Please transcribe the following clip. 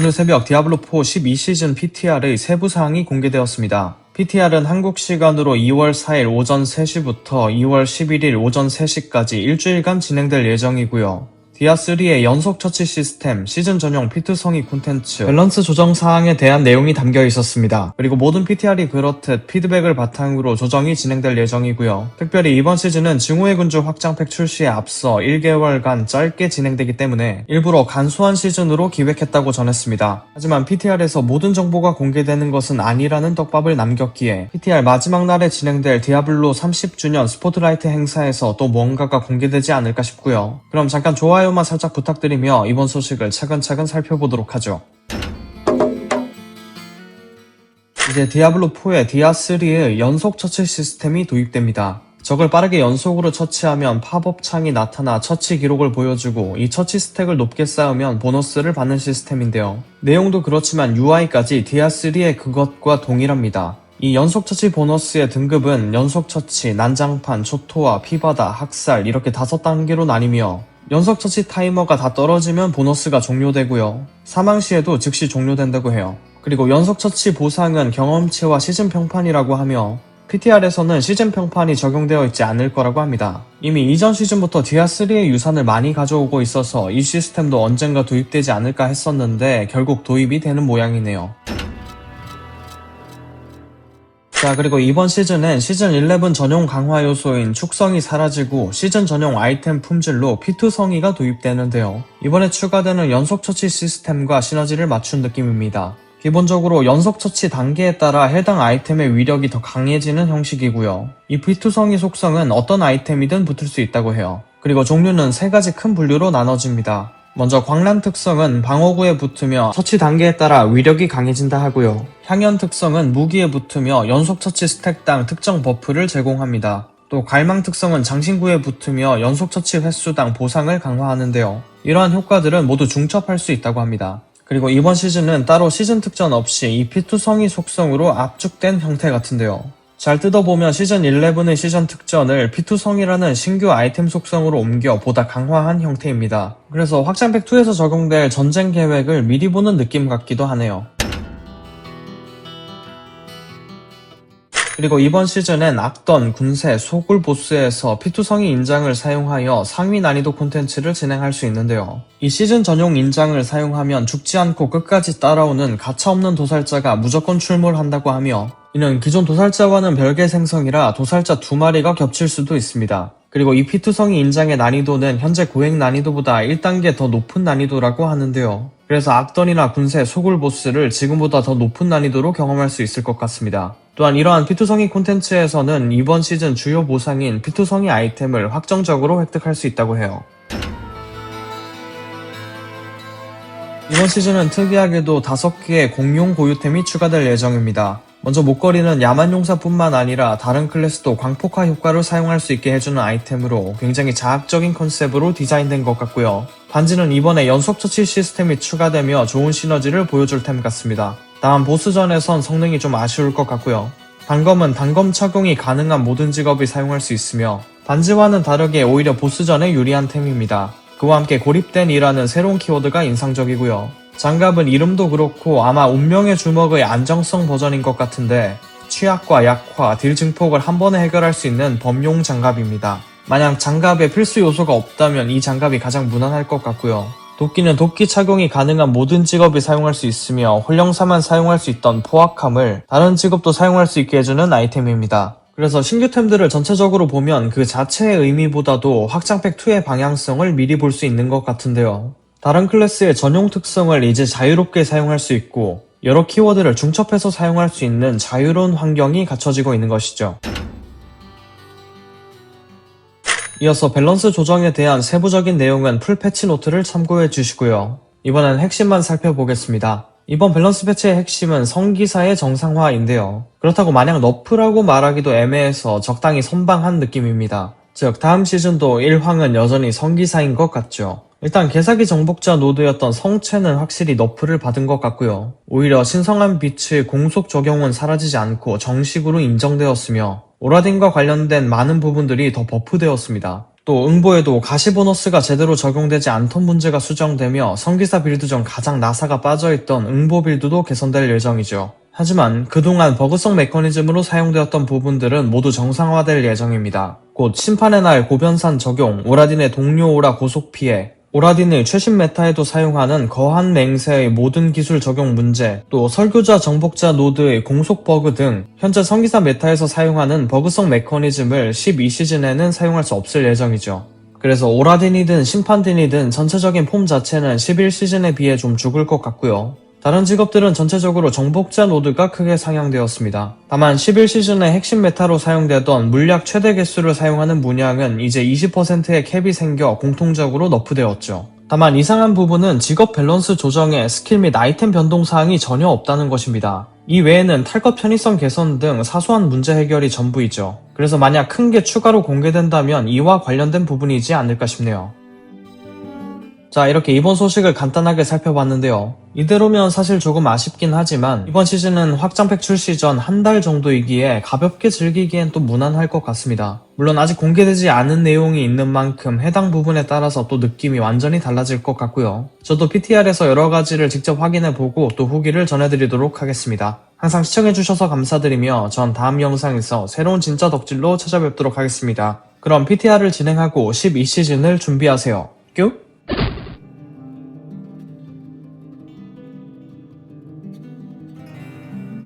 오늘 새벽 디아블로4 12시즌 PTR의 세부 사항이 공개되었습니다. PTR은 한국 시간으로 2월 4일 오전 3시부터 2월 11일 오전 3시까지 일주일간 진행될 예정이고요. 디아3의 연속 처치 시스템, 시즌 전용 피트 성의 콘텐츠, 밸런스 조정 사항에 대한 내용이 담겨 있었습니다. 그리고 모든 PTR이 그렇듯 피드백을 바탕으로 조정이 진행될 예정이고요. 특별히 이번 시즌은 증오의 군주 확장팩 출시에 앞서 1개월간 짧게 진행되기 때문에 일부러 간소한 시즌으로 기획했다고 전했습니다. 하지만 PTR에서 모든 정보가 공개되는 것은 아니라는 떡밥을 남겼기에 PTR 마지막 날에 진행될 디아블로 30주년 스포트라이트 행사에서 또 뭔가가 공개되지 않을까 싶고요. 그럼 잠깐 좋아요만 살짝 부탁드리며 이번 소식을 차근차근 살펴보도록 하죠. 이제 디아블로4의 디아3의 연속 처치 시스템이 도입됩니다. 적을 빠르게 연속으로 처치하면 팝업 창이 나타나 처치 기록을 보여주고 이 처치 스택을 높게 쌓으면 보너스를 받는 시스템인데요. 내용도 그렇지만 UI까지 디아3의 그것과 동일합니다. 이 연속 처치 보너스의 등급은 연속 처치, 난장판, 초토화, 피바다, 학살 이렇게 5단계로 나뉘며 연속 처치 타이머가 다 떨어지면 보너스가 종료되고요. 사망 시에도 즉시 종료된다고 해요. 그리고 연속 처치 보상은 경험치와 시즌 평판이라고 하며 PTR에서는 시즌 평판이 적용되어 있지 않을 거라고 합니다. 이미 이전 시즌부터 디아3의 유산을 많이 가져오고 있어서 이 시스템도 언젠가 도입되지 않을까 했었는데 결국 도입이 되는 모양이네요. 자, 그리고 이번 시즌은 시즌 11 전용 강화 요소인 축성이 사라지고 시즌 전용 아이템 품질로 P2 성의가 도입되는데요. 이번에 추가되는 연속 처치 시스템과 시너지를 맞춘 느낌입니다. 기본적으로 연속 처치 단계에 따라 해당 아이템의 위력이 더 강해지는 형식이고요. 이 P2 성의 속성은 어떤 아이템이든 붙을 수 있다고 해요. 그리고 종류는 3가지 큰 분류로 나눠집니다. 먼저 광란 특성은 방어구에 붙으며 처치 단계에 따라 위력이 강해진다 하고요. 향연 특성은 무기에 붙으며 연속 처치 스택당 특정 버프를 제공합니다. 또 갈망 특성은 장신구에 붙으며 연속 처치 횟수당 보상을 강화하는데요. 이러한 효과들은 모두 중첩할 수 있다고 합니다. 그리고 이번 시즌은 따로 시즌 특전 없이 이 P2 성의 속성으로 압축된 형태 같은데요. 잘 뜯어보면 시즌 11의 시즌 특전을 P2 성이라는 신규 아이템 속성으로 옮겨 보다 강화한 형태입니다. 그래서 확장팩 2에서 적용될 전쟁 계획을 미리 보는 느낌 같기도 하네요. 그리고 이번 시즌엔 악던, 군세, 소굴 보스에서 P2 성의 인장을 사용하여 상위 난이도 콘텐츠를 진행할 수 있는데요. 이 시즌 전용 인장을 사용하면 죽지 않고 끝까지 따라오는 가차없는 도살자가 무조건 출몰한다고 하며 이는 기존 도살자와는 별개 생성이라 도살자 2마리가 겹칠 수도 있습니다. 그리고 이 P2 성의 인장의 난이도는 현재 고액 난이도보다 1단계 더 높은 난이도라고 하는데요. 그래서 악던이나 군세, 소굴 보스를 지금보다 더 높은 난이도로 경험할 수 있을 것 같습니다. 또한 이러한 P2 성의 콘텐츠에서는 이번 시즌 주요 보상인 P2 성의 아이템을 확정적으로 획득할 수 있다고 해요. 이번 시즌은 특이하게도 5개의 공용 고유템이 추가될 예정입니다. 먼저 목걸이는 야만용사뿐만 아니라 다른 클래스도 광폭화 효과를 사용할 수 있게 해주는 아이템으로 굉장히 자학적인 컨셉으로 디자인된 것 같고요. 반지는 이번에 연속 처치 시스템이 추가되며 좋은 시너지를 보여줄 템 같습니다. 다만 보스전에선 성능이 좀 아쉬울 것 같고요. 단검은 단검 착용이 가능한 모든 직업이 사용할 수 있으며 반지와는 다르게 오히려 보스전에 유리한 템입니다. 그와 함께 고립된이라는 새로운 키워드가 인상적이고요. 장갑은 이름도 그렇고 아마 운명의 주먹의 안정성 버전인 것 같은데 취약과 약화, 딜 증폭을 한 번에 해결할 수 있는 범용 장갑입니다. 만약 장갑에 필수 요소가 없다면 이 장갑이 가장 무난할 것 같고요. 도끼는 도끼 착용이 가능한 모든 직업이 사용할 수 있으며 홀령사만 사용할 수 있던 포악함을 다른 직업도 사용할 수 있게 해주는 아이템입니다. 그래서 신규템들을 전체적으로 보면 그 자체의 의미보다도 확장팩2의 방향성을 미리 볼 수 있는 것 같은데요. 다른 클래스의 전용 특성을 이제 자유롭게 사용할 수 있고 여러 키워드를 중첩해서 사용할 수 있는 자유로운 환경이 갖춰지고 있는 것이죠. 이어서 밸런스 조정에 대한 세부적인 내용은 풀 패치 노트를 참고해 주시고요. 이번엔 핵심만 살펴보겠습니다. 이번 밸런스 패치의 핵심은 성기사의 정상화인데요. 그렇다고 마냥 너프라고 말하기도 애매해서 적당히 선방한 느낌입니다. 즉 다음 시즌도 1황은 여전히 성기사인 것 같죠. 일단 개사기 정복자 노드였던 성체는 확실히 너프를 받은 것 같고요. 오히려 신성한 빛의 공속 적용은 사라지지 않고 정식으로 인정되었으며 오라딘과 관련된 많은 부분들이 더 버프되었습니다. 또 응보에도 가시 보너스가 제대로 적용되지 않던 문제가 수정되며 성기사 빌드 중 가장 나사가 빠져있던 응보 빌드도 개선될 예정이죠. 하지만 그동안 버그성 메커니즘으로 사용되었던 부분들은 모두 정상화될 예정입니다. 곧 심판의 날 고변산 적용, 오라딘의 동료 오라 고속 피해, 오라딘의 최신 메타에도 사용하는 거한 맹세의 모든 기술 적용 문제, 또 설교자 정복자 노드의 공속 버그 등 현재 성기사 메타에서 사용하는 버그성 메커니즘을 12시즌에는 사용할 수 없을 예정이죠. 그래서 오라딘이든 심판딘이든 전체적인 폼 자체는 11시즌에 비해 좀 죽을 것 같고요. 다른 직업들은 전체적으로 정복자 노드가 크게 상향되었습니다. 다만 11시즌의 핵심 메타로 사용되던 물약 최대 개수를 사용하는 문양은 이제 20%의 캡이 생겨 공통적으로 너프되었죠. 다만 이상한 부분은 직업 밸런스 조정에 스킬 및 아이템 변동 사항이 전혀 없다는 것입니다. 이 외에는 탈것 편의성 개선 등 사소한 문제 해결이 전부이죠. 그래서 만약 큰 게 추가로 공개된다면 이와 관련된 부분이지 않을까 싶네요. 자, 이렇게 이번 소식을 간단하게 살펴봤는데요. 이대로면 사실 조금 아쉽긴 하지만 이번 시즌은 확장팩 출시 전 한 달 정도이기에 가볍게 즐기기엔 또 무난할 것 같습니다. 물론 아직 공개되지 않은 내용이 있는 만큼 해당 부분에 따라서 또 느낌이 완전히 달라질 것 같고요. 저도 PTR에서 여러가지를 직접 확인해보고 또 후기를 전해드리도록 하겠습니다. 항상 시청해주셔서 감사드리며 전 다음 영상에서 새로운 진짜 덕질로 찾아뵙도록 하겠습니다. 그럼 PTR을 진행하고 12시즌을 준비하세요. 뀨?